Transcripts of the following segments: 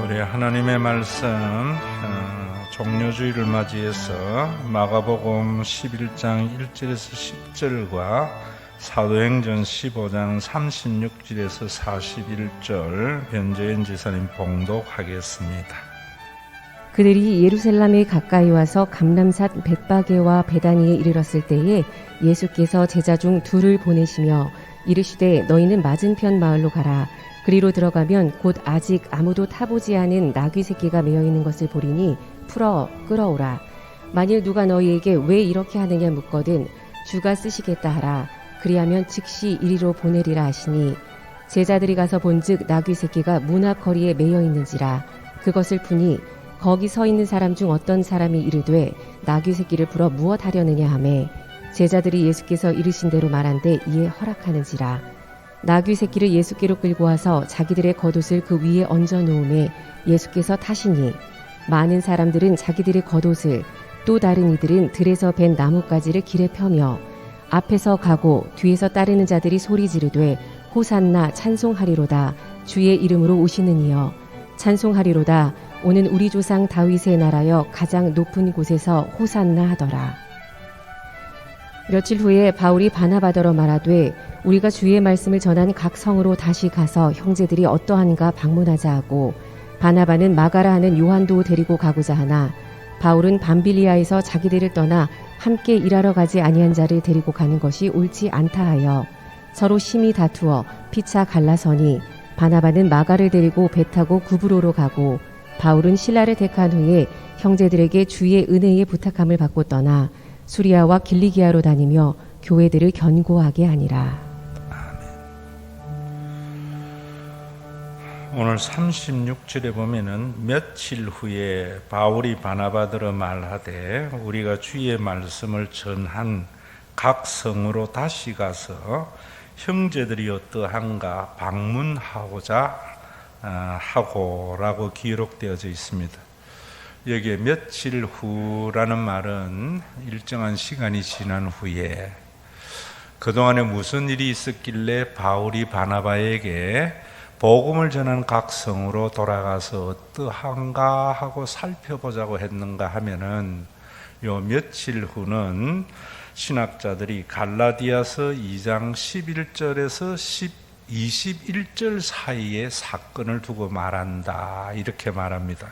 우리 하나님의 말씀 종료주의를 맞이해서 마가복음 11장 1절에서 10절과 사도행전 15장 36절에서 41절 변재현 지사님 봉독하겠습니다. 그들이 예루살렘에 가까이 와서 감람산 벳바게와 베다니에 이르렀을 때에 예수께서 제자 중 둘을 보내시며 이르시되 너희는 맞은편 마을로 가라. 그리로 들어가면 곧 아직 아무도 타보지 않은 나귀 새끼가 매어 있는 것을 보리니 풀어 끌어오라. 만일 누가 너희에게 왜 이렇게 하느냐 묻거든 주가 쓰시겠다 하라. 그리하면 즉시 이리로 보내리라 하시니 제자들이 가서 본즉 나귀 새끼가 문 앞 거리에 매여 있는지라. 그것을 푸니 거기 서 있는 사람 중 어떤 사람이 이르되 나귀 새끼를 풀어 무엇 하려느냐 하매 제자들이 예수께서 이르신 대로 말한데 이에 허락하는지라. 나귀 새끼를 예수께로 끌고 와서 자기들의 겉옷을 그 위에 얹어 놓음에 예수께서 타시니 많은 사람들은 자기들의 겉옷을 또 다른 이들은 들에서 벤 나뭇가지를 길에 펴며 앞에서 가고 뒤에서 따르는 자들이 소리 지르되 호산나 찬송하리로다 주의 이름으로 오시는 이여 찬송하리로다 오는 우리 조상 다윗의 나라여 가장 높은 곳에서 호산나 하더라. 며칠 후에 바울이 바나바더러 말하되 우리가 주의 말씀을 전한 각 성으로 다시 가서 형제들이 어떠한가 방문하자 하고 바나바는 마가라 하는 요한도 데리고 가고자 하나 바울은 밤빌리아에서 자기들을 떠나 함께 일하러 가지 아니한 자를 데리고 가는 것이 옳지 않다 하여 서로 심히 다투어 피차 갈라서니 바나바는 마가를 데리고 배 타고 구브로로 가고 바울은 실라를 택한 후에 형제들에게 주의 은혜에 부탁함을 받고 떠나 수리아와 길리기아로 다니며 교회들을 견고하게 하니라. 오늘 36절에 보면은 며칠 후에 바울이 바나바더러 말하되 우리가 주의 말씀을 전한 각 성으로 다시 가서 형제들이 어떠한가 방문하고자 하고라고 기록되어져 있습니다. 여기에 며칠 후라는 말은 일정한 시간이 지난 후에 그동안에 무슨 일이 있었길래 바울이 바나바에게 복음을 전한 각 성으로 돌아가서 어떠한가 하고 살펴보자고 했는가 하면은 요 며칠 후는 신학자들이 갈라디아서 2장 11절에서 21절 사이의 사건을 두고 말한다 이렇게 말합니다.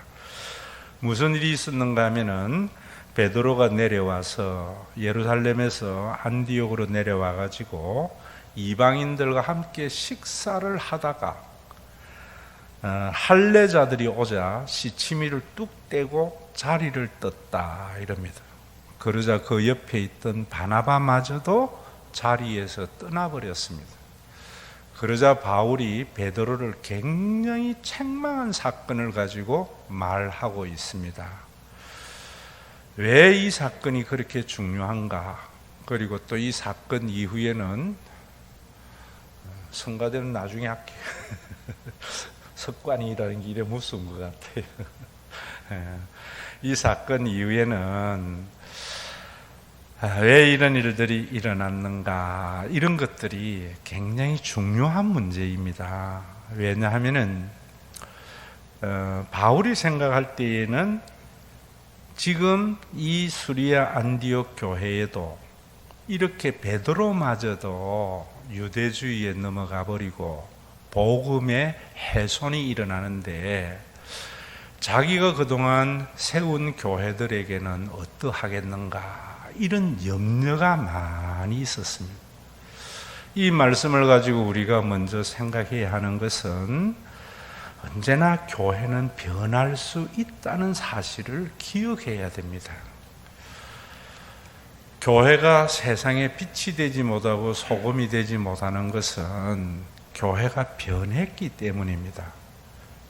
무슨 일이 있었는가 하면은 베드로가 내려와서 예루살렘에서 안디옥으로 내려와 가지고 이방인들과 함께 식사를 하다가 할례자들이 오자 시치미를 뚝 떼고 자리를 떴다 이럽니다. 그러자 그 옆에 있던 바나바마저도 자리에서 떠나버렸습니다. 그러자 바울이 베드로를 굉장히 책망한 사건을 가지고 말하고 있습니다. 왜 이 사건이 그렇게 중요한가? 그리고 또 이 사건 이후에는 성가대는 나중에 할게. 석관이라는 게 이래 무서운 것 같아요. 이 사건 이후에는 왜 이런 일들이 일어났는가 이런 것들이 굉장히 중요한 문제입니다. 왜냐하면은 바울이 생각할 때에는 지금 이 수리아 안디옥 교회에도 이렇게 베드로마저도 유대주의에 넘어가 버리고 복음의 훼손이 일어나는데 자기가 그동안 세운 교회들에게는 어떠하겠는가 이런 염려가 많이 있었습니다. 이 말씀을 가지고 우리가 먼저 생각해야 하는 것은 언제나 교회는 변할 수 있다는 사실을 기억해야 됩니다. 교회가 세상에 빛이 되지 못하고 소금이 되지 못하는 것은 교회가 변했기 때문입니다.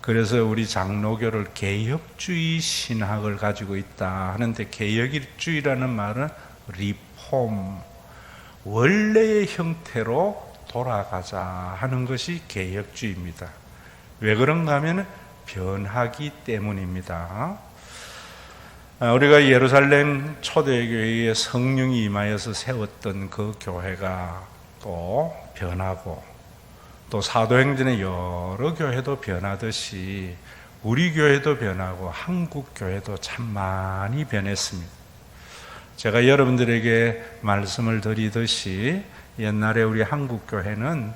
그래서 우리 장로교를 개혁주의 신학을 가지고 있다 하는데 개혁주의라는 말은 리폼, 원래의 형태로 돌아가자 하는 것이 개혁주의입니다. 왜 그런가 하면 변하기 때문입니다. 우리가 예루살렘 초대교회에 성령이 임하여서 세웠던 그 교회가 또 변하고 또 사도행전의 여러 교회도 변하듯이 우리 교회도 변하고 한국 교회도 참 많이 변했습니다. 제가 여러분들에게 말씀을 드리듯이 옛날에 우리 한국 교회는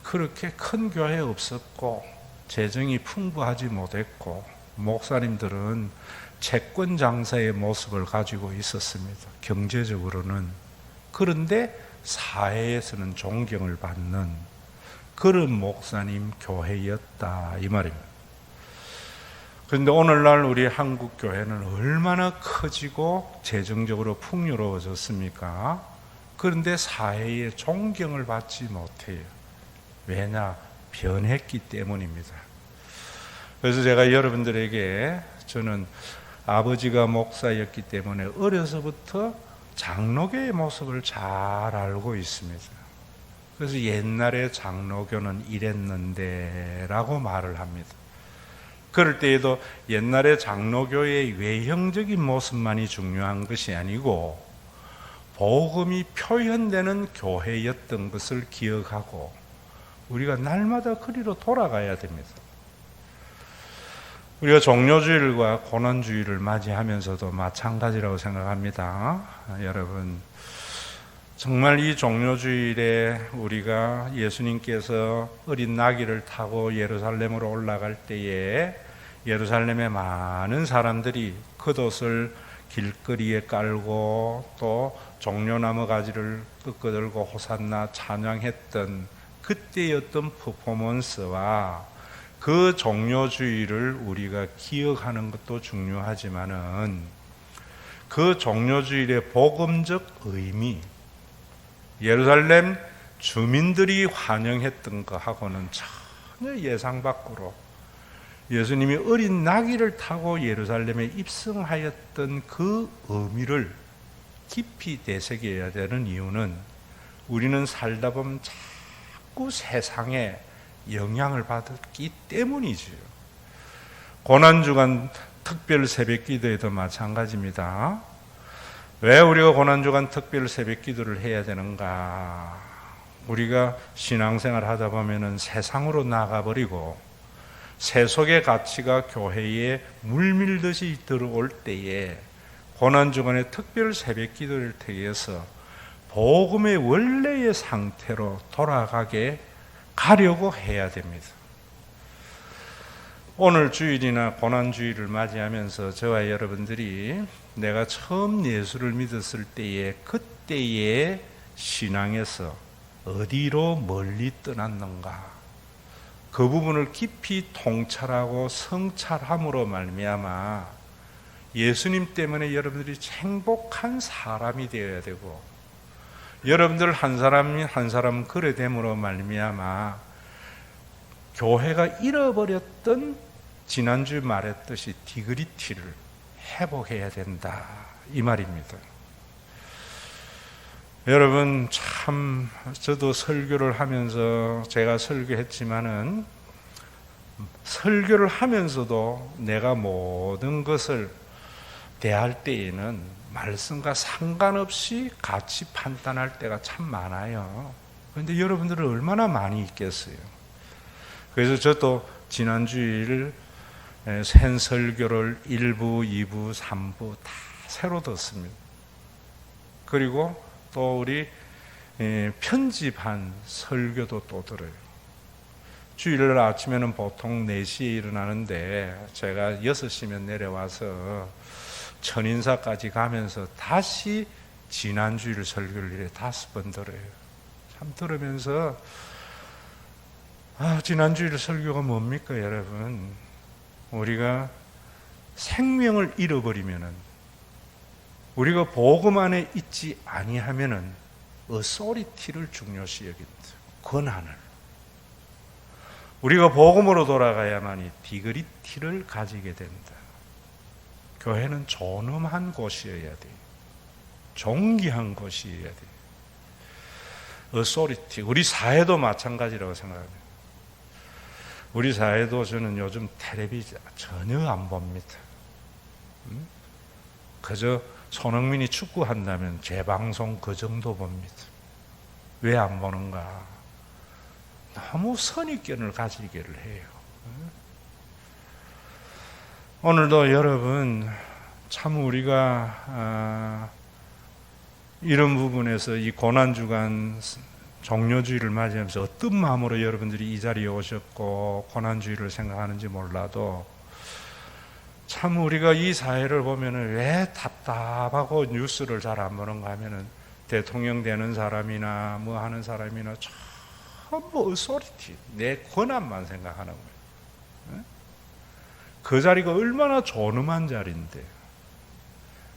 그렇게 큰 교회 없었고 재정이 풍부하지 못했고 목사님들은 채권 장사의 모습을 가지고 있었습니다. 경제적으로는. 그런데 사회에서는 존경을 받는 그런 목사님 교회였다 이 말입니다. 그런데 오늘날 우리 한국 교회는 얼마나 커지고 재정적으로 풍요로워졌습니까? 그런데 사회의 존경을 받지 못해요. 왜냐? 변했기 때문입니다. 그래서 제가 여러분들에게 저는 아버지가 목사였기 때문에 어려서부터 장로교의 모습을 잘 알고 있습니다. 그래서 옛날에 장로교는 이랬는데 라고 말을 합니다. 그럴 때에도 옛날에 장로교의 외형적인 모습만이 중요한 것이 아니고 복음이 표현되는 교회였던 것을 기억하고 우리가 날마다 그리로 돌아가야 됩니다. 우리가 종료주일과 고난주일을 맞이하면서도 마찬가지라고 생각합니다. 여러분, 정말 이 종료주일에 우리가 예수님께서 어린 나귀를 타고 예루살렘으로 올라갈 때에 예루살렘에 많은 사람들이 겉옷을 길거리에 깔고 또 종려나무 가지를 끄끄들고 호산나 찬양했던 그때의 어떤 퍼포먼스와 그 종료주일을 우리가 기억하는 것도 중요하지만은 그 종료주일의 복음적 의미, 예루살렘 주민들이 환영했던 것하고는 전혀 예상 밖으로 예수님이 어린 나귀를 타고 예루살렘에 입성하였던 그 의미를 깊이 되새겨야 되는 이유는 우리는 살다 보면 자꾸 세상에 영향을 받았기 때문이지요. 고난주간 특별 새벽기도에도 마찬가지입니다. 왜 우리가 고난주간 특별 새벽기도를 해야 되는가? 우리가 신앙생활 하다 보면은 세상으로 나가버리고 세속의 가치가 교회에 물밀듯이 들어올 때에 고난주간의 특별 새벽기도를 통해서 복음의 원래의 상태로 돌아가게 가려고 해야 됩니다. 오늘 주일이나 고난주일을 맞이하면서 저와 여러분들이 내가 처음 예수를 믿었을 때에 그때의 신앙에서 어디로 멀리 떠났는가, 그 부분을 깊이 통찰하고 성찰함으로 말미암아 예수님 때문에 여러분들이 행복한 사람이 되어야 되고 여러분들 한 사람 한 사람 그래 됨으로 말미암아 교회가 잃어버렸던 지난주 말했듯이 디그리티를 회복해야 된다 이 말입니다. 여러분 참 저도 설교를 하면서 제가 설교했지만은 설교를 하면서도 내가 모든 것을 대할 때에는 말씀과 상관없이 같이 판단할 때가 참 많아요. 그런데 여러분들은 얼마나 많이 있겠어요. 그래서 저도 지난주일 생설교를 1부, 2부, 3부 다 새로 듣습니다. 그리고 또 우리 편집한 설교도 또 들어요. 주일날 아침에는 보통 4시에 일어나는데 제가 6시면 내려와서 천인사까지 가면서 다시 지난주일 설교를 5번 들어요. 참 들으면서 지난주일 설교가 뭡니까 여러분? 우리가 생명을 잃어버리면은 우리가 복음 안에 있지 아니하면은 어소리티를 중요시 여긴다. 권한을. 우리가 복음으로 돌아가야만이 디그리티를 가지게 된다. 교회는 존엄한 곳이어야 돼요. 존귀한 곳이어야 돼요. 어소리티. 우리 사회도 마찬가지라고 생각합니다. 우리 사회도 저는 요즘 텔레비전 전혀 안 봅니다. 그저 손흥민이 축구한다면 재방송 그 정도 봅니다. 왜 안 보는가? 너무 선입견을 가지기를 해요. 오늘도 여러분 참 우리가 이런 부분에서 이 고난주간 종료주의를 맞이하면서 어떤 마음으로 여러분들이 이 자리에 오셨고 고난주의를 생각하는지 몰라도 참 우리가 이 사회를 보면은 왜 답답하고 뉴스를 잘 안 보는가 하면은 대통령 되는 사람이나 뭐 하는 사람이나 전부 어소리티, 내 권한만 생각하는 거예요. 그 자리가 얼마나 존엄한 자리인데.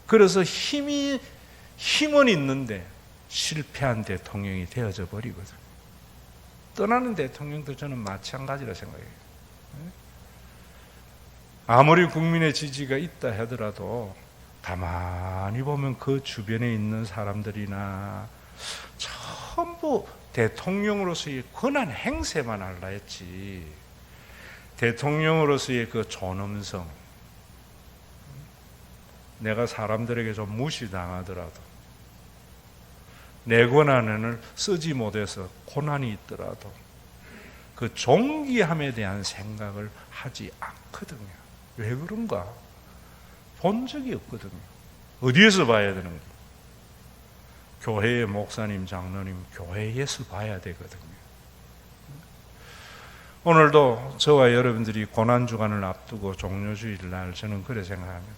그래서 힘은 있는데 실패한 대통령이 되어져 버리거든. 떠나는 대통령도 저는 마찬가지라 생각해요. 아무리 국민의 지지가 있다 하더라도 가만히 보면 그 주변에 있는 사람들이나 전부 대통령으로서의 권한 행세만 하려 했지, 대통령으로서의 그 존엄성, 내가 사람들에게 좀 무시당하더라도 내 권한을 쓰지 못해서 고난이 있더라도 그 존귀함에 대한 생각을 하지 않거든요. 왜 그런가? 본 적이 없거든요. 어디에서 봐야 되는 거예요? 교회의 목사님, 장로님, 교회에서 봐야 되거든요. 오늘도 저와 여러분들이 고난주간을 앞두고 종료주일 날 저는 그래 생각합니다.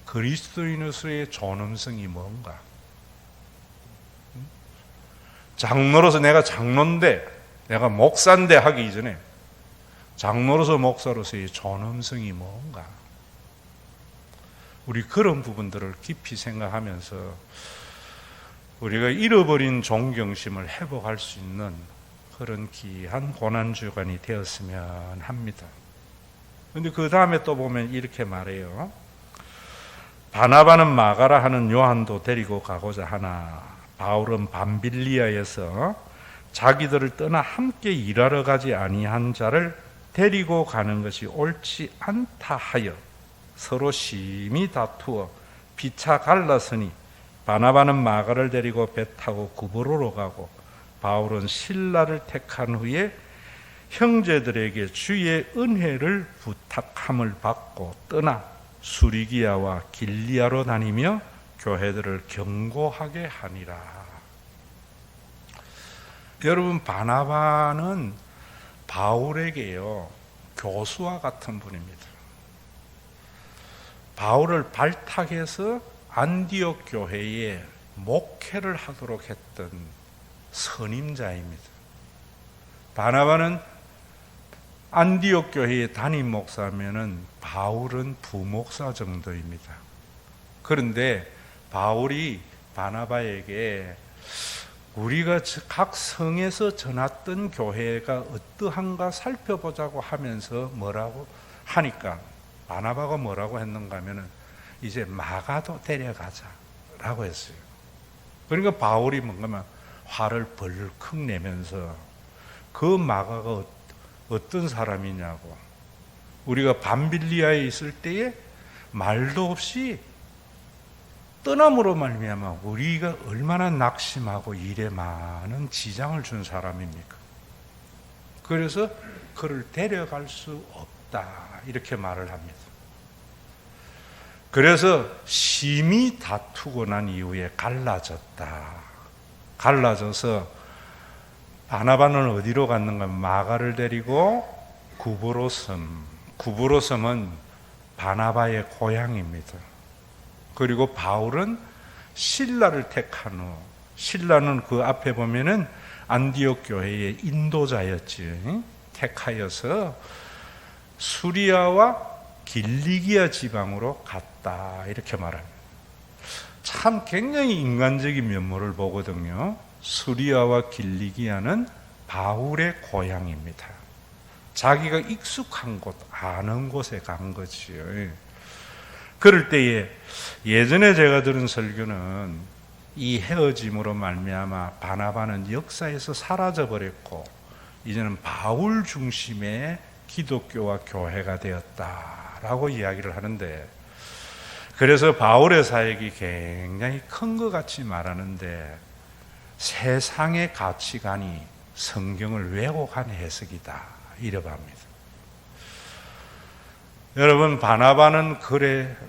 그리스도인으로서의 존엄성이 뭔가? 장로로서 내가 장로인데, 내가 목사인데 하기 이전에 장로로서 목사로서의 존엄성이 뭔가? 우리 그런 부분들을 깊이 생각하면서 우리가 잃어버린 존경심을 회복할 수 있는 그런 귀한 고난주간이 되었으면 합니다. 그런데 그 다음에 또 보면 이렇게 말해요. 바나바는 마가라 하는 요한도 데리고 가고자 하나 바울은 밤빌리아에서 자기들을 떠나 함께 일하러 가지 아니한 자를 데리고 가는 것이 옳지 않다 하여 서로 심히 다투어 피차 갈랐으니 바나바는 마가를 데리고 배 타고 구브로로 가고 바울은 실라를 택한 후에 형제들에게 주의 은혜를 부탁함을 받고 떠나 수리기아와 길리아로 다니며 교회들을 경고하게 하니라. 여러분, 바나바는 바울에게요 교수와 같은 분입니다. 바울을 발탁해서 안디옥 교회에 목회를 하도록 했던 선임자입니다. 바나바는 안디옥 교회의 담임 목사면은 바울은 부목사 정도입니다. 그런데 바울이 바나바에게 우리가 각 성에서 전했던 교회가 어떠한가 살펴보자고 하면서 뭐라고 하니까 바나바가 뭐라고 했는가 하면은 이제 마가도 데려가자라고 했어요. 그러니까 바울이 뭔가 화를 벌컥 내면서 그 마가가 어떤 사람이냐고, 우리가 밤빌리아에 있을 때에 말도 없이 떠남으로 말미암아 우리가 얼마나 낙심하고 일에 많은 지장을 준 사람입니까? 그래서 그를 데려갈 수 없다 이렇게 말을 합니다. 그래서 심히 다투고 난 이후에 갈라져서 바나바는 어디로 갔는가? 마가를 데리고 구브로섬은 바나바의 고향입니다. 그리고 바울은 실라를 택한 후, 실라는 그 앞에 보면은 안디옥 교회의 인도자였지, 택하여서 수리아와 길리기아 지방으로 갔다 이렇게 말합니다. 참 굉장히 인간적인 면모를 보거든요. 수리아와 길리기아는 바울의 고향입니다. 자기가 익숙한 곳, 아는 곳에 간 거지요. 그럴 때에 예전에 제가 들은 설교는 이 헤어짐으로 말미암아 바나바는 역사에서 사라져 버렸고 이제는 바울 중심의 기독교와 교회가 되었다라고 이야기를 하는데, 그래서 바울의 사역이 굉장히 큰 것 같이 말하는데 세상의 가치관이 성경을 왜곡한 해석이다 이라고 합니다. 여러분, 바나바는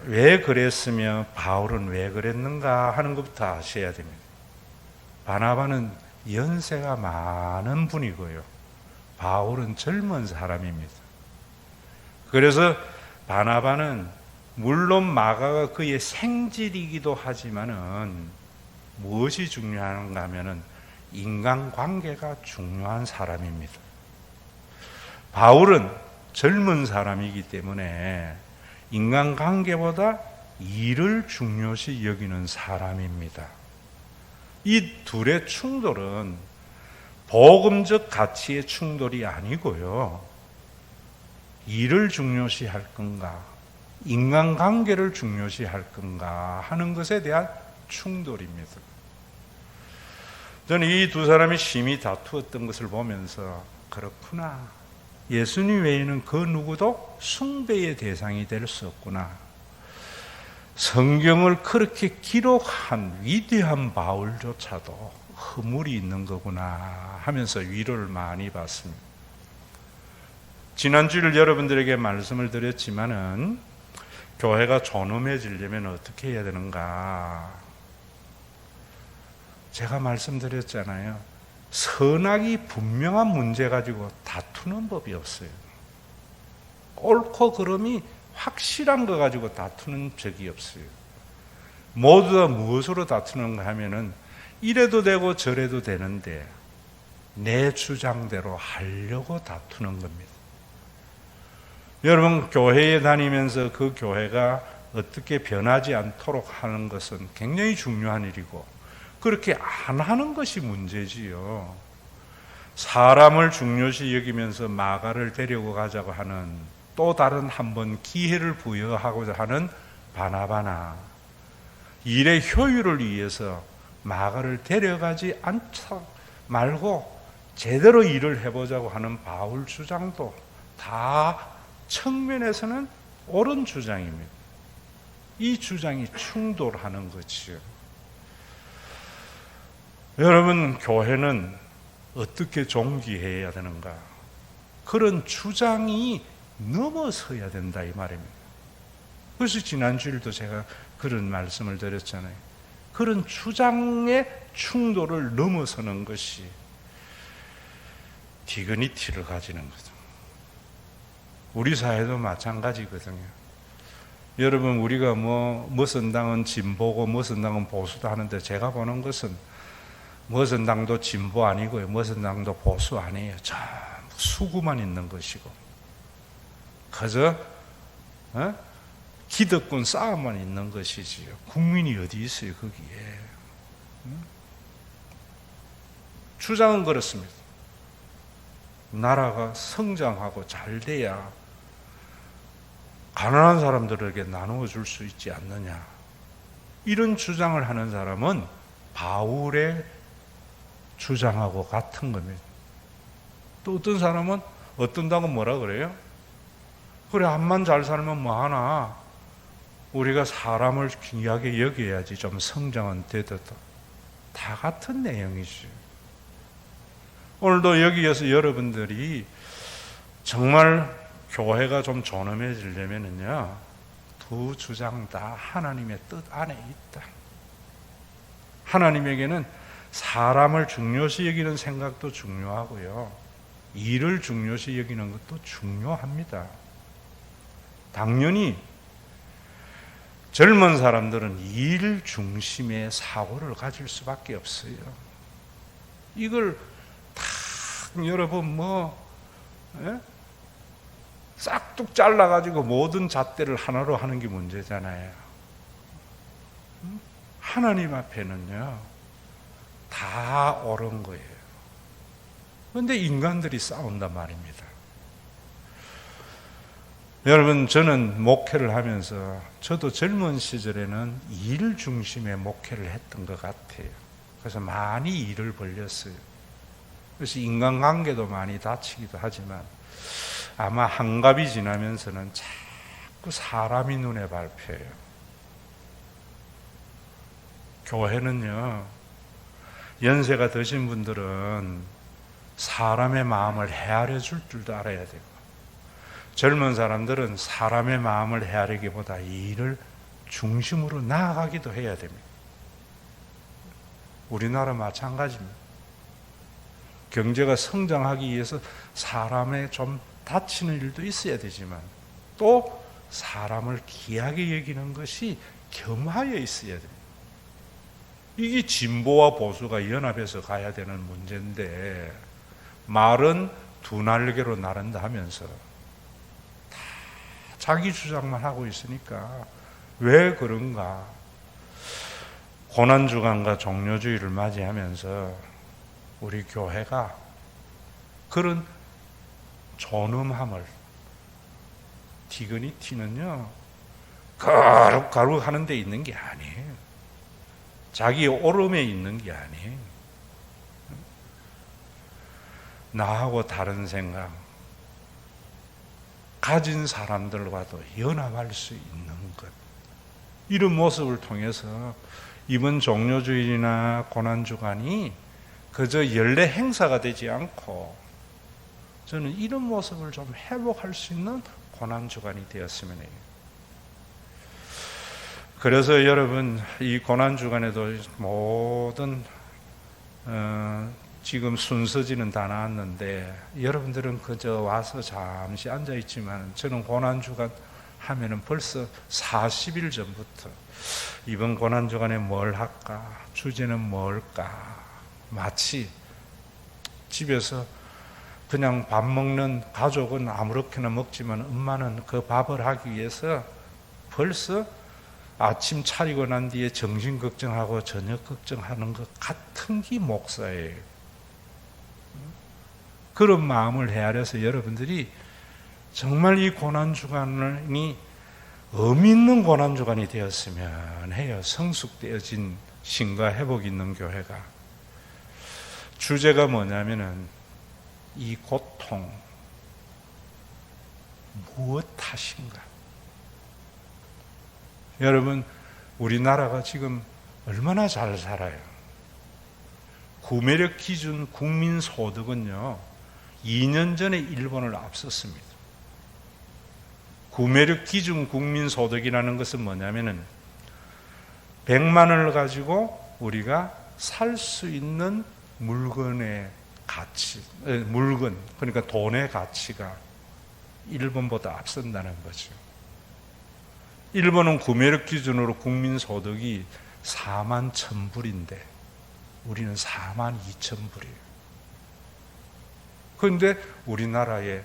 왜 그랬으며 바울은 왜 그랬는가 하는 것부터 아셔야 됩니다. 바나바는 연세가 많은 분이고요. 바울은 젊은 사람입니다. 그래서 바나바는 물론 마가가 그의 생질이기도 하지만은 무엇이 중요한가 하면은 인간관계가 중요한 사람입니다. 바울은 젊은 사람이기 때문에 인간관계보다 일을 중요시 여기는 사람입니다. 이 둘의 충돌은 복음적 가치의 충돌이 아니고요. 일을 중요시 할 건가, 인간관계를 중요시 할 건가 하는 것에 대한 충돌입니다. 저는 이 두 사람이 심히 다투었던 것을 보면서 그렇구나. 예수님 외에는 그 누구도 숭배의 대상이 될 수 없구나. 성경을 그렇게 기록한 위대한 바울조차도 허물이 있는 거구나 하면서 위로를 많이 받습니다. 지난주일 여러분들에게 말씀을 드렸지만은 교회가 존엄해지려면 어떻게 해야 되는가? 제가 말씀드렸잖아요. 선악이 분명한 문제 가지고 다투는 법이 없어요. 옳고 그름이 확실한 거 가지고 다투는 적이 없어요. 모두 다 무엇으로 다투는가 하면은 이래도 되고 저래도 되는데 내 주장대로 하려고 다투는 겁니다. 여러분, 교회에 다니면서 그 교회가 어떻게 변하지 않도록 하는 것은 굉장히 중요한 일이고 그렇게 안 하는 것이 문제지요. 사람을 중요시 여기면서 마가를 데리고 가자고 하는 또 다른 한 번 기회를 부여하고자 하는 바나바나 일의 효율을 위해서 마가를 데려가지 않자 말고 제대로 일을 해보자고 하는 바울 주장도 다 측면에서는 옳은 주장입니다. 이 주장이 충돌하는 거지요. 여러분, 교회는 어떻게 존귀해야 되는가? 그런 주장이 넘어서야 된다 이 말입니다. 그래서 지난주일도 제가 그런 말씀을 드렸잖아요. 그런 주장의 충돌을 넘어서는 것이 디그니티를 가지는 거죠. 우리 사회도 마찬가지거든요. 여러분, 우리가 무슨 당은 진보고 무슨 당은 보수다 하는데 제가 보는 것은 무슨 당도 진보 아니고요. 무슨 당도 보수 아니에요. 전부 수구만 있는 것이고 그저 기득권 싸움만 있는 것이지요. 국민이 어디 있어요 거기에. 주장은 그렇습니다. 나라가 성장하고 잘 돼야 가난한 사람들에게 나누어 줄 수 있지 않느냐. 이런 주장을 하는 사람은 바울의 주장하고 같은 겁니다. 또 어떤 사람은 어떤 당은 뭐라 그래요? 그래, 암만 잘 살면 뭐하나, 우리가 사람을 귀하게 여겨야지 좀 성장은 되더라. 다 같은 내용이죠. 오늘도 여기에서 여러분들이 정말 교회가 좀 존엄해지려면요, 두 주장 다 하나님의 뜻 안에 있다. 하나님에게는 사람을 중요시 여기는 생각도 중요하고요, 일을 중요시 여기는 것도 중요합니다. 당연히 젊은 사람들은 일 중심의 사고를 가질 수밖에 없어요. 이걸 다 여러분 싹둑 잘라가지고 모든 잣대를 하나로 하는 게 문제잖아요. 하나님 앞에는요, 다 옳은 거예요. 그런데 인간들이 싸운단 말입니다. 여러분, 저는 목회를 하면서 저도 젊은 시절에는 일 중심의 목회를 했던 것 같아요. 그래서 많이 일을 벌렸어요. 그래서 인간관계도 많이 다치기도 하지만 아마 한갑이 지나면서는 자꾸 사람이 눈에 밟혀요. 교회는요, 연세가 드신 분들은 사람의 마음을 헤아려 줄 줄도 알아야 되고, 젊은 사람들은 사람의 마음을 헤아리기보다 이 일을 중심으로 나아가기도 해야 됩니다. 우리나라 마찬가지입니다. 경제가 성장하기 위해서 사람의 좀 다치는 일도 있어야 되지만 또 사람을 귀하게 여기는 것이 겸하여 있어야 됩니다. 이게 진보와 보수가 연합해서 가야 되는 문제인데 말은 두 날개로 나른다 하면서 다 자기 주장만 하고 있으니까 왜 그런가? 고난주간과 종료주의를 맞이하면서 우리 교회가 그런 존엄함을 디그니티는요 거룩거룩 하는 데 있는 게 아니에요. 자기 오름에 있는 게 아니에요. 나하고 다른 생각 가진 사람들과도 연합할 수 있는 것, 이런 모습을 통해서 이번 종료주일이나 고난주간이 그저 연례 행사가 되지 않고 저는 이런 모습을 좀 회복할 수 있는 고난주간이 되었으면 해요. 그래서 여러분 이 고난주간에도 모든 지금 순서지는 다 나왔는데 여러분들은 그저 와서 잠시 앉아있지만 저는 고난주간 하면은 벌써 40일 전부터 이번 고난주간에 뭘 할까? 주제는 뭘까? 마치 집에서 그냥 밥 먹는 가족은 아무렇게나 먹지만 엄마는 그 밥을 하기 위해서 벌써 아침 차리고 난 뒤에 점심 걱정하고 저녁 걱정하는 것 같은 게 목사예요. 그런 마음을 헤아려서 여러분들이 정말 이 고난주간이 의미 있는 고난주간이 되었으면 해요. 성숙되어진 신과 회복 있는 교회가. 주제가 뭐냐면은 이 고통 무엇 탓인가? 여러분 우리나라가 지금 얼마나 잘 살아요. 구매력 기준 국민소득은요 2년 전에 일본을 앞섰습니다. 구매력 기준 국민소득이라는 것은 뭐냐면은 100만 원을 가지고 우리가 살 수 있는 물건의 가치, 물건, 그러니까 돈의 가치가 일본보다 앞선다는 거죠. 일본은 구매력 기준으로 국민소득이 4만 1,000불인데 우리는 4만 2,000불이에요. 그런데 우리나라의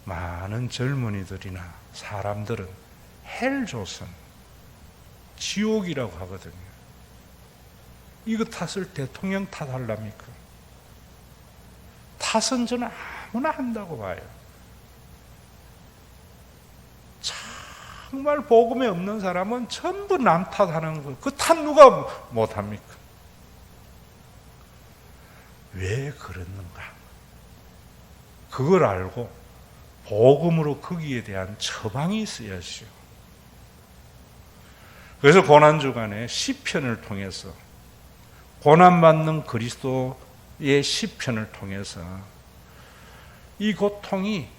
많은 젊은이들이나 사람들은 헬조선, 지옥이라고 하거든요. 이거 탓을 대통령 탓하랍니까? 탓은 저는 아무나 한다고 봐요. 정말 복음에 없는 사람은 전부 남 탓하는 거. 그 탓 누가 못합니까? 왜 그랬는가? 그걸 알고 복음으로 거기에 대한 처방이 있어야죠. 그래서 고난주간에 시편을 통해서 고난받는 그리스도의 시편을 통해서 이 고통이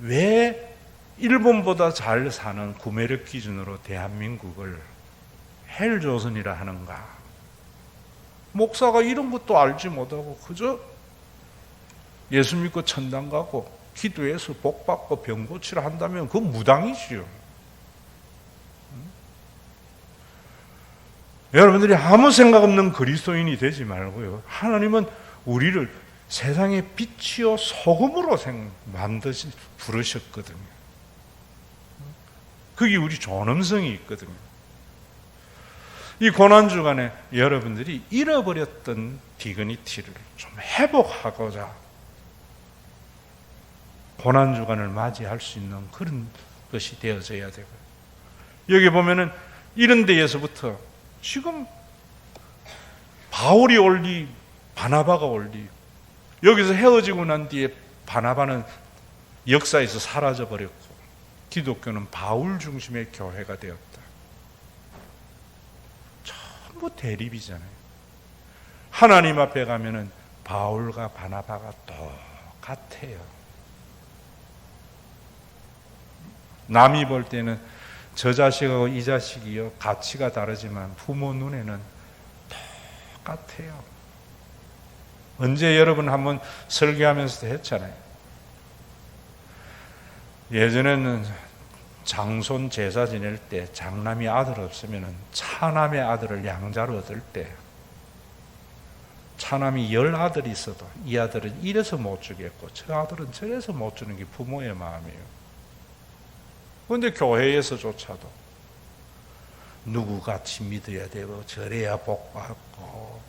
왜 일본보다 잘 사는 구매력 기준으로 대한민국을 헬조선이라 하는가? 목사가 이런 것도 알지 못하고 그저 예수 믿고 천당 가고 기도해서 복 받고 병 고치라 한다면 그건 무당이지요. 여러분들이 아무 생각 없는 그리스도인이 되지 말고요. 하나님은 우리를 세상의 빛이요 소금으로 만드시 부르셨거든요. 그게 우리 존엄성이 있거든요. 이 고난주간에 여러분들이 잃어버렸던 디그니티를 좀 회복하고자 고난주간을 맞이할 수 있는 그런 것이 되어져야 되고요. 여기 보면은 이런 데에서부터 지금 바울이 올리, 바나바가 올리, 여기서 헤어지고 난 뒤에 바나바는 역사에서 사라져버렸고 기독교는 바울 중심의 교회가 되었다. 전부 대립이잖아요. 하나님 앞에 가면은 바울과 바나바가 똑같아요. 남이 볼 때는 저 자식하고 이 자식이요 가치가 다르지만 부모 눈에는 똑같아요. 언제 여러분 한번 설교하면서도 했잖아요. 예전에는 장손 제사 지낼 때 장남이 아들 없으면 차남의 아들을 양자로 얻을 때 차남이 10아들이 있어도 이 아들은 이래서 못 주겠고 저 아들은 저래서 못 주는 게 부모의 마음이에요. 그런데 교회에서조차도 누구같이 믿어야 되고 저래야 복 받고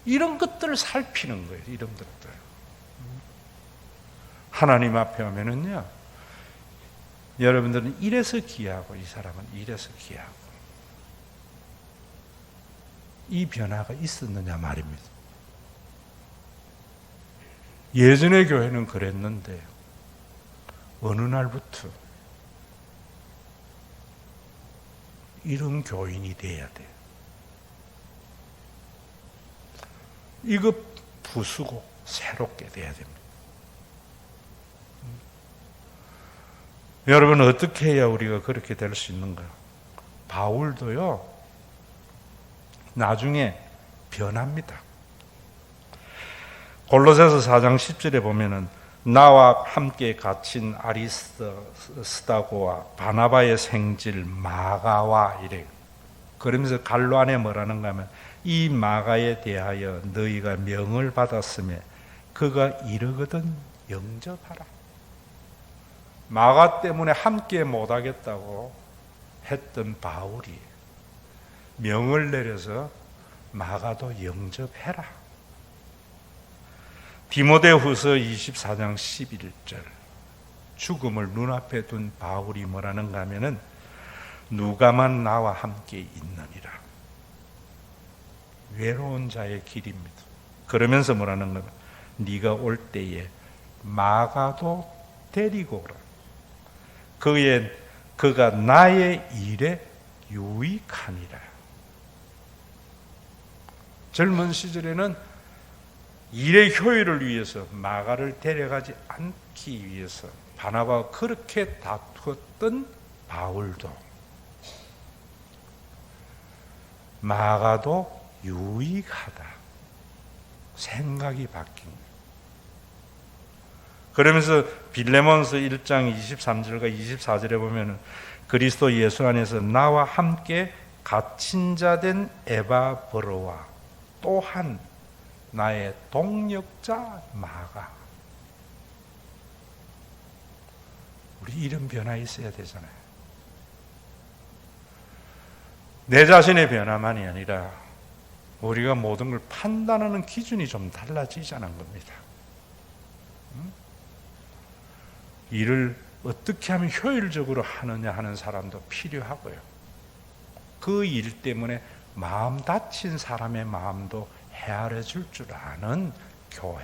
이런 것들을 살피는 거예요. 이런 것들. 하나님 앞에 오면은요, 여러분들은 이래서 귀하고 이 사람은 이래서 귀하고 이 변화가 있었느냐 말입니다. 예전의 교회는 그랬는데 어느 날부터 이런 교인이 돼야 돼요. 이거 부수고 새롭게 돼야 됩니다. 여러분 어떻게 해야 우리가 그렇게 될 수 있는가요? 바울도요 나중에 변합니다. 골로새서 4장 10절에 보면은 나와 함께 갇힌 아리스다고와 바나바의 생질 마가와 이래. 그러면서 갈로 안에 뭐라는가 하면 이 마가에 대하여 너희가 명을 받았으며 그가 이르거든 영접하라. 마가 때문에 함께 못하겠다고 했던 바울이 명을 내려서 마가도 영접해라. 디모데후서 24장 11절 죽음을 눈앞에 둔 바울이 뭐라는가 하면은 누가만 나와 함께 있느니라. 외로운 자의 길입니다. 그러면서 뭐라는가 하면 네가 올 때에 마가도 데리고 오라. 그가 나의 일에 유익하니라. 젊은 시절에는 일의 효율을 위해서 마가를 데려가지 않기 위해서 바나바와 그렇게 다투었던 바울도 마가도 유익하다. 생각이 바뀐 거예요. 그러면서 빌레몬서 1장 23절과 24절에 보면 그리스도 예수 안에서 나와 함께 갇힌 자 된 에바브로와 또한 나의 동력자 마가. 우리 이런 변화 있어야 되잖아요. 내 자신의 변화만이 아니라 우리가 모든 걸 판단하는 기준이 좀 달라지자는 겁니다. 일을 어떻게 하면 효율적으로 하느냐 하는 사람도 필요하고요. 그 일 때문에 마음 다친 사람의 마음도 헤아려 줄 줄 아는 교회.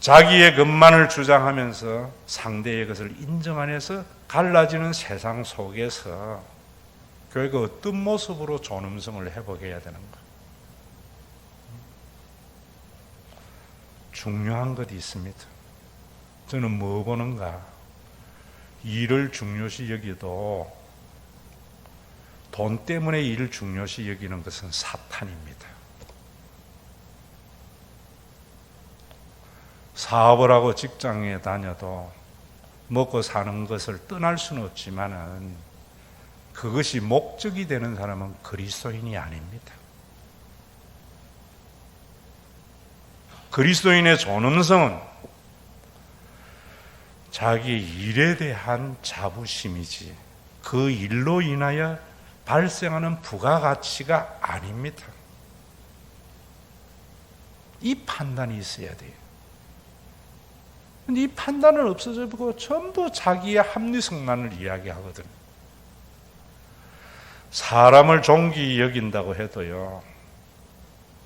자기의 것만을 주장하면서 상대의 것을 인정 안 해서 갈라지는 세상 속에서 교회가 어떤 모습으로 존엄성을 회복해야 되는가? 중요한 것이 있습니다. 저는 뭐 보는가? 일을 중요시 여기도 돈 때문에 일을 중요시 여기는 것은 사탄입니다. 사업을 하고 직장에 다녀도 먹고 사는 것을 떠날 수는 없지만은 그것이 목적이 되는 사람은 그리스도인이 아닙니다. 그리스도인의 존엄성은 자기 일에 대한 자부심이지 그 일로 인하여 발생하는 부가가치가 아닙니다. 이 판단이 있어야 돼요. 근데 이 판단은 없어져버리고 전부 자기의 합리성만을 이야기하거든요. 사람을 존귀히 여긴다고 해도요,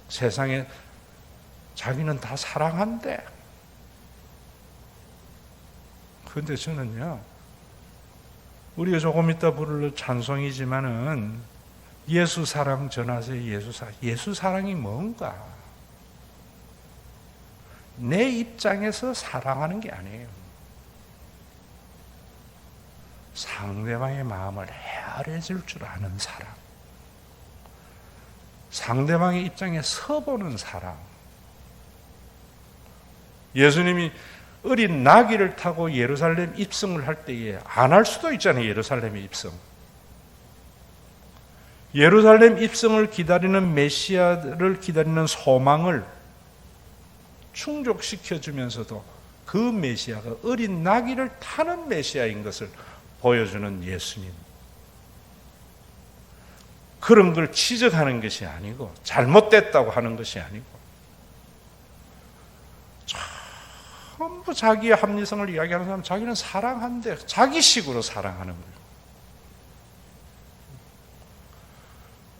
세상에 자기는 다 사랑한대. 그런데 저는요, 우리가 조금 이따 부를 찬송이지만은 예수 사랑 전하세요. 예수 사랑이 뭔가? 내 입장에서 사랑하는 게 아니에요. 상대방의 마음을 헤아려 줄 줄 아는 사랑. 상대방의 입장에 서보는 사랑. 예수님이 어린 나귀를 타고 예루살렘 입성을 할 때에 안 할 수도 있잖아요. 예루살렘의 입성. 예루살렘 입성을 기다리는 메시아를 기다리는 소망을 충족시켜주면서도 그 메시아가 어린 나귀를 타는 메시아인 것을 보여주는 예수님. 그런 걸 지적하는 것이 아니고 잘못됐다고 하는 것이 아니고 전부 자기의 합리성을 이야기하는 사람, 자기는 사랑한데 자기식으로 사랑하는 거예요.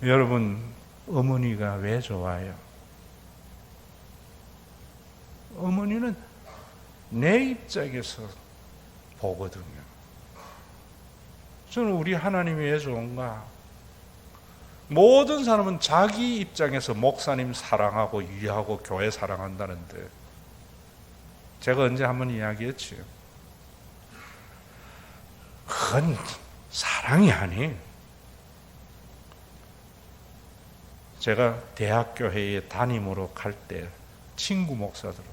여러분, 어머니가 왜 좋아요? 어머니는 내 입장에서 보거든요. 저는 우리 하나님이 왜 좋은가? 모든 사람은 자기 입장에서 목사님 사랑하고 이해하고 교회 사랑한다는데, 제가 언제 한번 이야기했지요. 그건 사랑이 아니에요. 제가 대학교회에 담임으로 갈 때 친구 목사들은,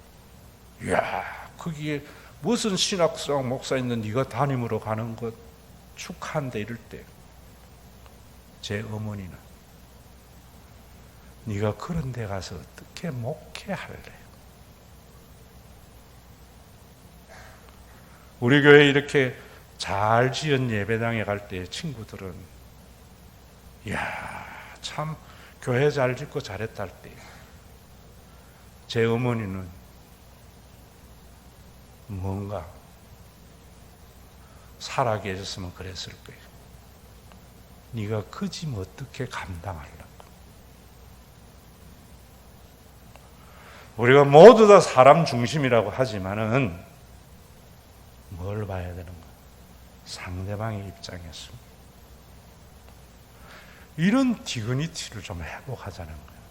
이야, 거기에 무슨 신학성 목사 있는 네가 담임으로 가는 것 축하한다 이럴 때, 제 어머니는 네가 그런 데 가서 어떻게 목회할래? 우리 교회 이렇게 잘 지은 예배당에 갈 때 친구들은, 이야, 참 교회 잘 짓고 잘했다 할 때, 제 어머니는 뭔가 살아 계셨으면 그랬을 거예요. 네가 그 짐 어떻게 감당하려고? 우리가 모두 다 사람 중심이라고 하지만은 뭘 봐야 되는가? 상대방의 입장에서. 이런 디그니티를 좀 회복하자는 거예요.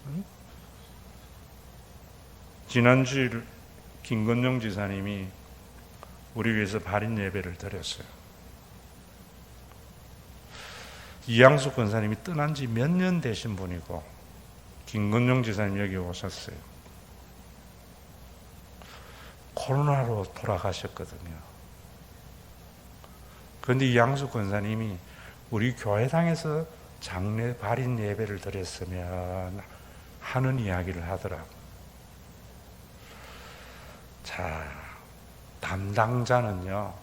응? 지난주일 김건영 지사님이 우리 교회에서 발인 예배를 드렸어요. 이양숙 권사님이 떠난 지 몇 년 되신 분이고 김건영 지사님 여기 오셨어요. 코로나로 돌아가셨거든요. 그런데 이양숙 권사님이 우리 교회당에서 장례 발인 예배를 드렸으면 하는 이야기를 하더라고요. 자, 담당자는요,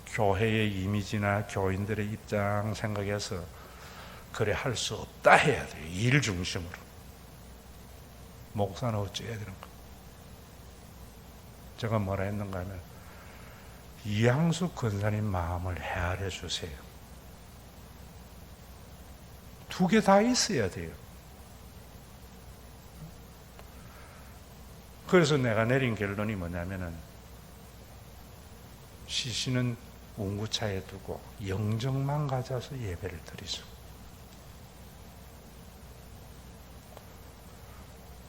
교회의 이미지나 교인들의 입장 생각해서 그래 할 수 없다 해야 돼요. 일 중심으로. 목사는 어찌해야 되는 거? 제가 뭐라 했는가 하면, 이양숙 권사님 마음을 헤아려 주세요. 두 개 다 있어야 돼요. 그래서 내가 내린 결론이 뭐냐면은, 시신은 운구차에 두고 영정만 가져서 예배를 드리죠.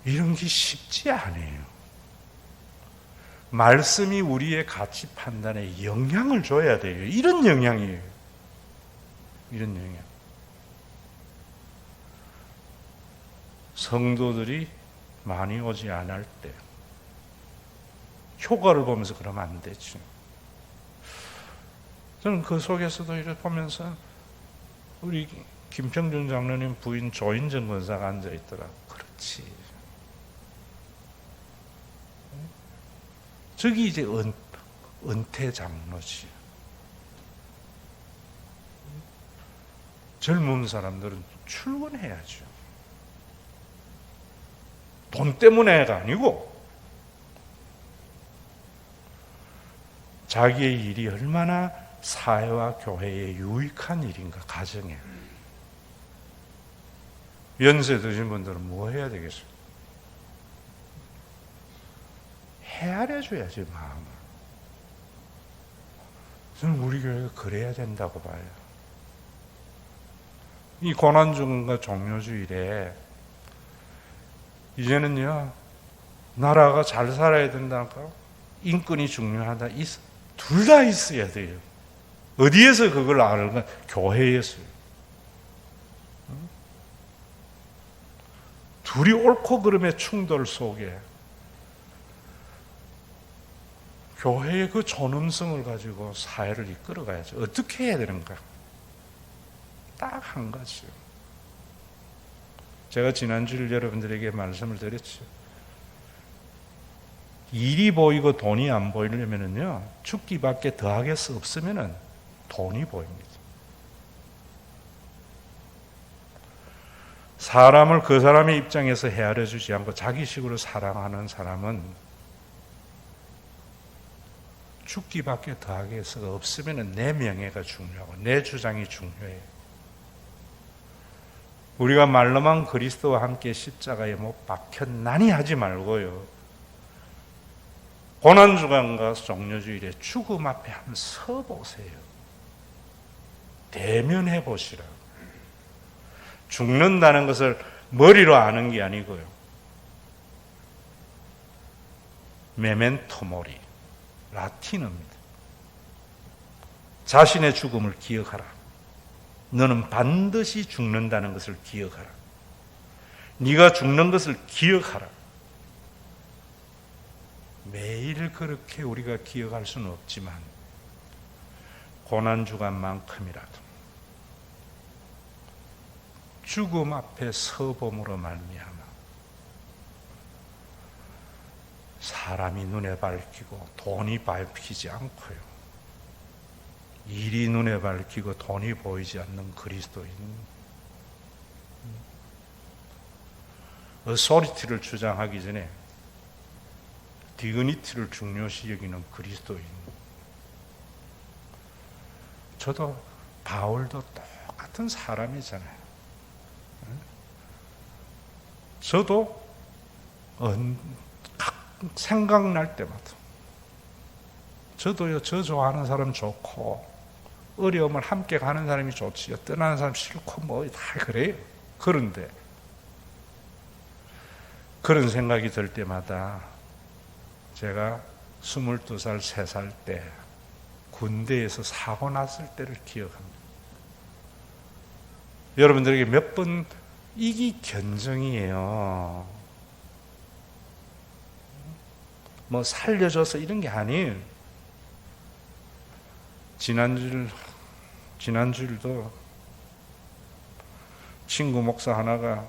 이런 게 쉽지 않아요. 말씀이 우리의 가치 판단에 영향을 줘야 돼요. 이런 영향이에요. 이런 영향. 성도들이 많이 오지 않을 때 효과를 보면서 그러면 안 되죠. 저는 그 속에서도 이렇게 보면서 우리 김평준 장로님 부인 조인정 권사가 앉아있더라고. 그렇지. 저기 이제 은퇴 장로지. 젊은 사람들은 출근해야죠. 돈 때문에가 아니고 자기의 일이 얼마나 사회와 교회에 유익한 일인가, 가정에. 연세 드신 분들은 뭐 해야 되겠어요? 헤아려 줘야지, 마음을. 저는 우리 교회가 그래야 된다고 봐요. 이 고난주간과 종료주일에 이제는요, 나라가 잘 살아야 된다니까, 인권이 중요하다. 둘 다 있어야 돼요. 어디에서 그걸 알까? 교회에서요. 둘이 옳고 그름의 충돌 속에 교회의 그 존엄성을 가지고 사회를 이끌어가야죠. 어떻게 해야 되는가? 딱 한 가지요. 제가 지난주일 여러분들에게 말씀을 드렸죠. 일이 보이고 돈이 안 보이려면요, 죽기밖에 더하게 수 없으면은 돈이 보입니다. 사람을 그 사람의 입장에서 헤아려 주지 않고 자기식으로 사랑하는 사람은 죽기밖에 더하게 수가 없으면 내 명예가 중요하고 내 주장이 중요해요. 우리가 말로만 그리스도와 함께 십자가에 못 박혔나니 하지 말고요, 고난주간과 종려주일에 죽음 앞에 한번 서보세요. 대면해 보시라고. 죽는다는 것을 머리로 아는 게 아니고요, 메멘토 모리, 라틴어입니다. 자신의 죽음을 기억하라. 너는 반드시 죽는다는 것을 기억하라. 네가 죽는 것을 기억하라. 매일 그렇게 우리가 기억할 수는 없지만 고난주간만큼이라도 죽음 앞에 서봄으로 말미암아 사람이 눈에 밝히고 돈이 밝히지 않고요, 일이 눈에 밝히고 돈이 보이지 않는 그리스도인, 어소리티를 주장하기 전에 디그니티를 중요시 여기는 그리스도인. 저도 바울도 똑같은 사람이잖아요. 저도 생각날 때마다 저도요, 저 좋아하는 사람 좋고 어려움을 함께 가는 사람이 좋지요, 떠나는 사람 싫고 뭐 다 그래요. 그런데 그런 생각이 들 때마다 제가 22살, 3살 때 군대에서 사고 났을 때를 기억합니다. 여러분들에게 몇 번 이게 견정이에요. 뭐 살려줘서 이런 게 아니에요. 지난주일도 친구 목사 하나가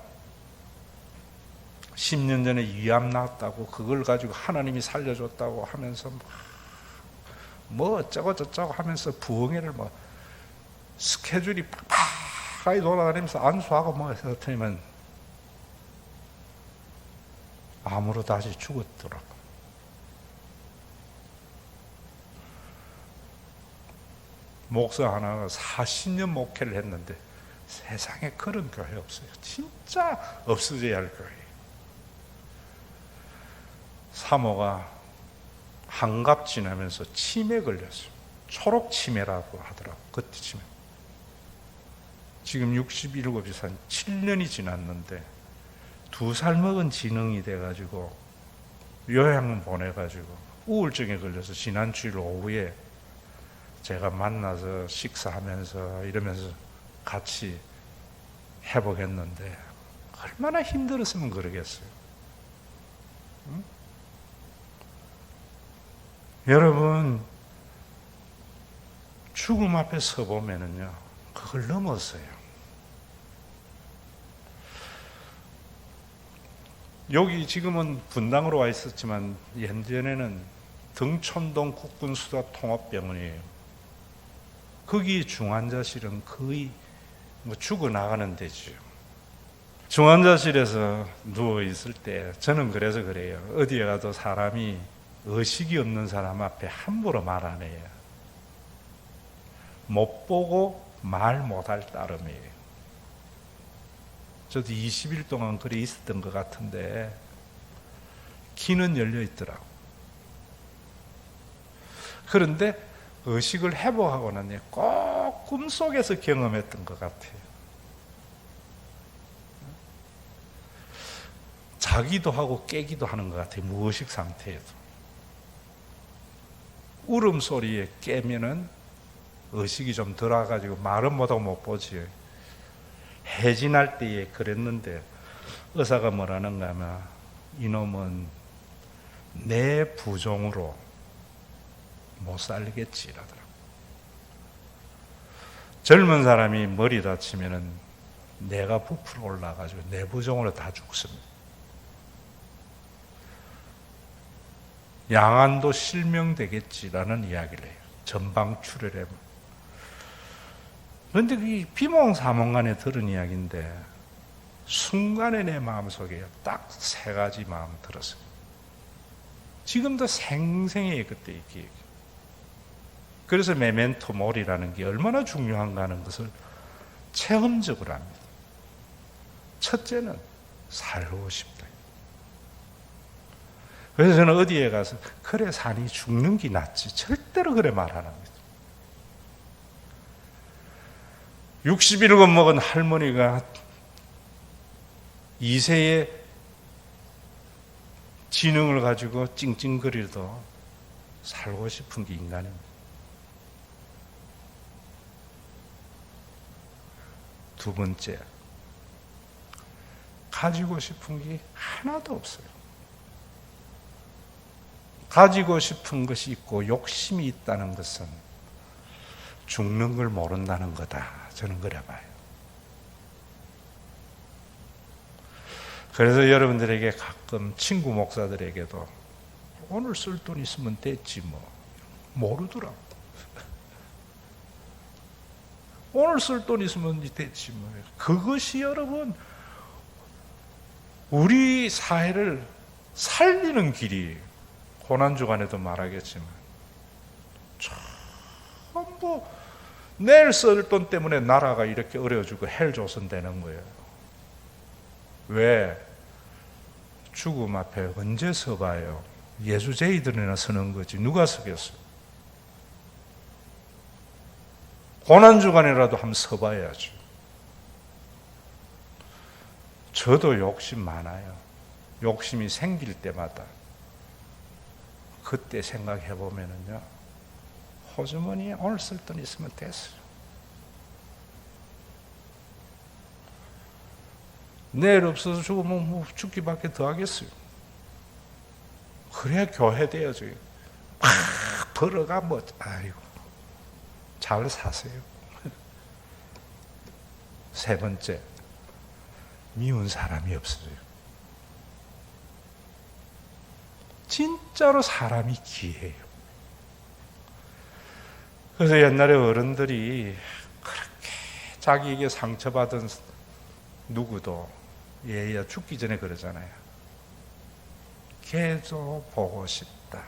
10년 전에 위암 났다고 그걸 가지고 하나님이 살려줬다고 하면서 뭐 어쩌고 저쩌고 하면서 부흥회를 뭐 스케줄이 팍팍하게 돌아다니면서 안수하고 뭐 해서 틀리면 암으로 다시 죽었더라고. 목사 하나가 40년 목회를 했는데 세상에 그런 교회 없어요. 진짜 없어져야 할 교회. 사모가 한갑 지나면서 치매 걸렸어요. 초록 치매라고 하더라고. 그때 치매. 지금 67이 산 7년이 지났는데 2살 먹은 지능이 돼가지고 요양 보내가지고 우울증에 걸려서 지난 주일 오후에 제가 만나서 식사하면서 이러면서 같이 회복했는데 얼마나 힘들었으면 그러겠어요. 응? 여러분, 죽음 앞에 서보면은요, 그걸 넘었어요. 여기 지금은 분당으로 와 있었지만 예전에는 등촌동 국군수사통합병원이에요. 거기 중환자실은 거의 뭐 죽어나가는 데죠. 중환자실에서 누워있을 때 저는 그래서 그래요. 어디에 가도 사람이 의식이 없는 사람 앞에 함부로 말 안 해요. 못 보고 말 못할 따름이에요. 저도 20일 동안 그래 있었던 것 같은데 귀는 열려 있더라고. 그런데 의식을 회복하고 나니 꼭 꿈속에서 경험했던 것 같아요. 자기도 하고 깨기도 하는 것 같아요. 무의식 상태에도. 울음소리에 깨면은 의식이 좀 들어가지고 말은 못하고 못 보지. 해진할 때에 그랬는데 의사가 뭐라는가 하면 이놈은 내 부종으로 못 살겠지라더라고. 젊은 사람이 머리 다치면은 내가 부풀어 올라가지고 내 부종으로 다 죽습니다. 양안도 실명되겠지라는 이야기를 해요. 전방출혈에. 그런데 그 비몽사몽간에 들은 이야기인데 순간에 내 마음속에 딱 세 가지 마음 들었어요. 지금도 생생해요. 그때 기억이. 그래서 메멘토 모리라는 게 얼마나 중요한가 하는 것을 체험적으로 합니다. 첫째는 살고 싶다. 그래서 저는 어디에 가서 그래 사니 죽는 게 낫지 절대로 그래 말 안 합니다. 67 먹은 할머니가 2세의 지능을 가지고 찡찡거리도 살고 싶은 게 인간입니다. 두 번째, 가지고 싶은 게 하나도 없어요. 가지고 싶은 것이 있고 욕심이 있다는 것은 죽는 걸 모른다는 거다. 저는 그래 봐요. 그래서 여러분들에게 가끔 친구 목사들에게도 오늘 쓸 돈 있으면 됐지 뭐 모르더라고. 오늘 쓸 돈 있으면 됐지 뭐. 그것이 여러분 우리 사회를 살리는 길이 고난주간에도 말하겠지만 전부 내일 쓸 돈 때문에 나라가 이렇게 어려워지고 헬조선되는 거예요. 왜? 죽음 앞에 언제 서봐요? 예수제이들이나 서는 거지 누가 서겠어요? 고난주간이라도 한번 서봐야죠. 저도 욕심 많아요. 욕심이 생길 때마다 그때 생각해 보면은요, 호주머니에 오늘 쓸 돈 있으면 됐어요. 내일 없어서 죽으면 뭐 죽기밖에 더 하겠어요. 그래야 교회 돼야죠. 막 벌어가 뭐 아이고 잘 사세요. 세 번째, 미운 사람이 없어요. 진짜로 사람이 귀해요. 그래서 옛날에 어른들이 그렇게 자기에게 상처받은 누구도 얘야 죽기 전에 그러잖아요. 걔도 보고 싶다.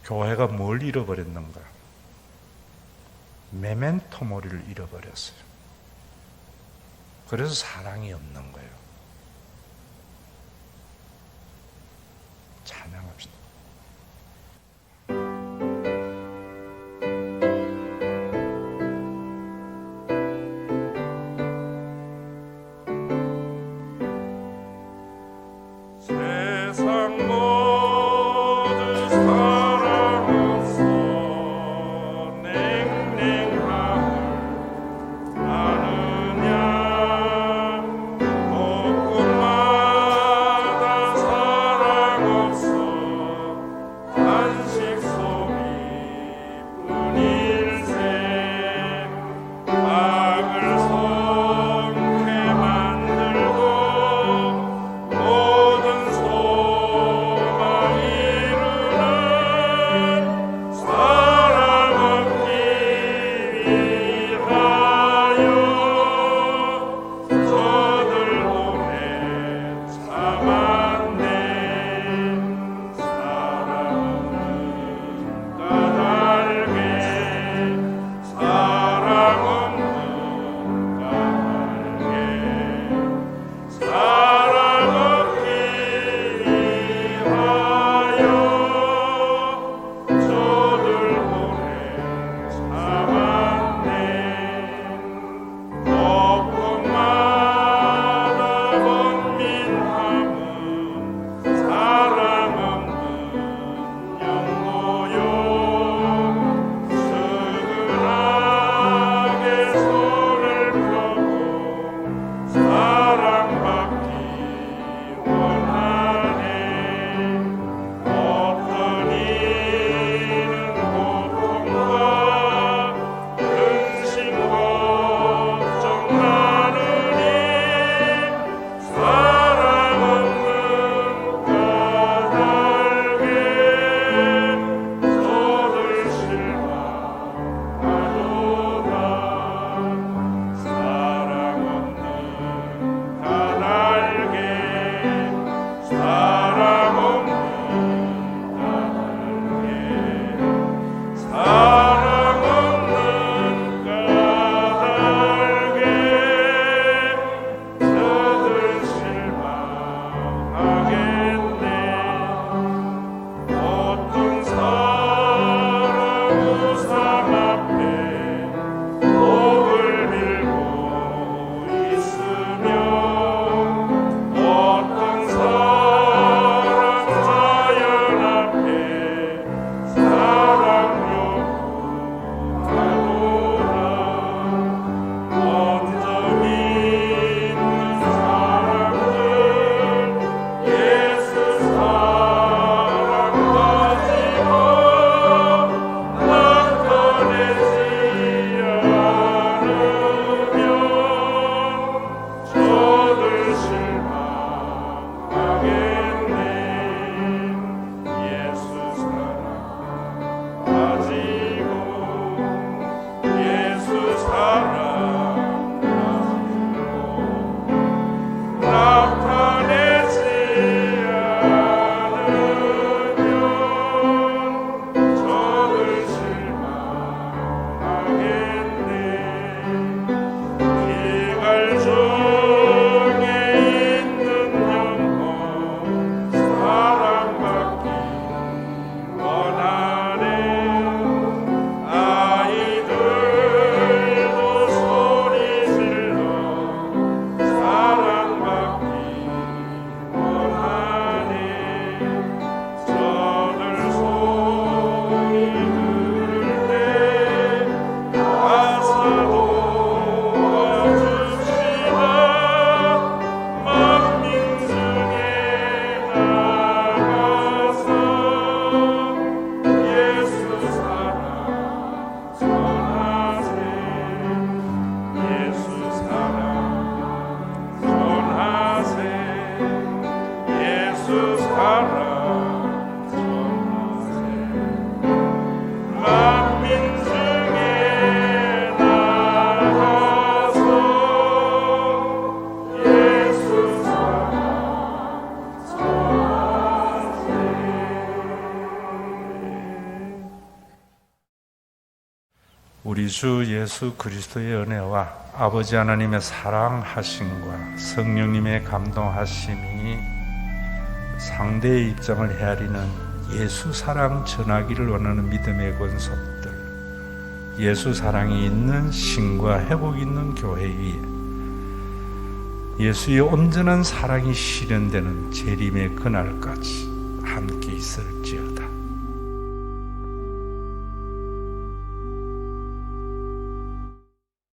교회가 뭘 잃어버렸는가? 메멘토 모리를 잃어버렸어요. 그래서 사랑이 없는 거예요. 찬양합시다. 세상 모두 사랑하소 냉랭함을 아느냐 곳곳마다 사랑 없어 우리 주 예수 그리스도의 은혜와 아버지 하나님의 사랑하심과 성령님의 감동하심이 상대의 입장을 헤아리는 예수 사랑 전하기를 원하는 믿음의 권속들, 예수 사랑이 있는 신과 회복 있는 교회 위에 예수의 온전한 사랑이 실현되는 재림의 그날까지 함께 있을지어다.